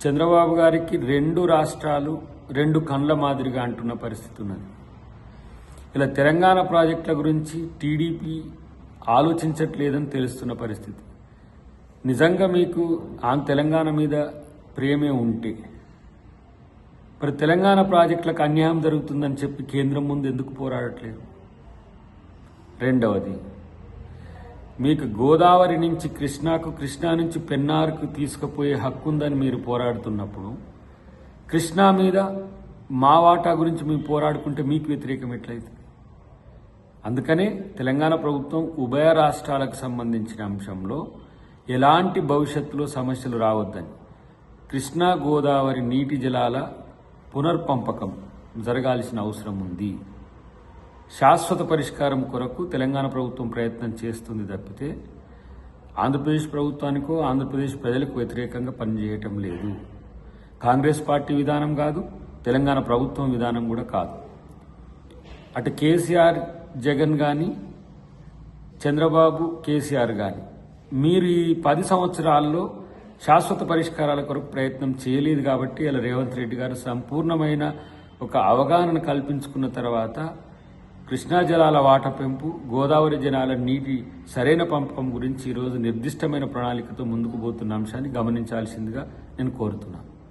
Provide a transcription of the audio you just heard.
చంద్రబాబు గారికి రెండు రాష్ట్రాలు రెండు కండ్ల మాదిరిగా అంటున్న పరిస్థితి ఉన్నది. ఇలా తెలంగాణ ప్రాజెక్టుల గురించి టీడీపీ ఆలోచించట్లేదని తెలుస్తున్న పరిస్థితి. నిజంగా మీకు తెలంగాణ మీద ప్రేమే ఉంటే మరి తెలంగాణ ప్రాజెక్టులకు అన్యాయం జరుగుతుందని చెప్పి కేంద్రం ముందు ఎందుకు పోరాడట్లేదు? రెండవది, మీకు గోదావరి నుంచి కృష్ణాకు, కృష్ణా నుంచి పెన్నార్కు తీసుకుపోయే హక్కు ఉందని మీరు పోరాడుతున్నప్పుడు కృష్ణా మీద మా వాటా గురించి మేము పోరాడుకుంటే మీకు వ్యతిరేకం ఎట్లయితే? అందుకనే తెలంగాణ ప్రభుత్వం ఉభయ రాష్ట్రాలకు సంబంధించిన అంశంలో ఎలాంటి భవిష్యత్తులో సమస్యలు రావద్దని కృష్ణా గోదావరి నీటి జలాల పునర్పంపకం జరగాల్సిన అవసరం ఉంది. శాశ్వత పరిష్కారం కొరకు తెలంగాణ ప్రభుత్వం ప్రయత్నం చేస్తుంది తప్పితే ఆంధ్రప్రదేశ్ ప్రభుత్వానికో ఆంధ్రప్రదేశ్ ప్రజలకు వ్యతిరేకంగా పనిచేయటం లేదు. కాంగ్రెస్ పార్టీ విధానం కాదు, తెలంగాణ ప్రభుత్వం విధానం కూడా కాదు. అటు కేసీఆర్ జగన్ కానీ, చంద్రబాబు కేసీఆర్ కానీ మీరు ఈ 10 సంవత్సరాల్లో శాశ్వత పరిష్కారాల కొరకు ప్రయత్నం చేయలేదు కాబట్టి ఇలా రేవంత్ రెడ్డి గారు సంపూర్ణమైన ఒక అవగాహన కల్పించుకున్న తర్వాత కృష్ణా జలాల వాట పెంపు, గోదావరి జలాల నీటి సరైన పంపకం గురించి ఈరోజు నిర్దిష్టమైన ప్రణాళికతో ముందుకు పోతున్న అంశాన్ని గమనించాల్సిందిగా నేను కోరుతున్నాను.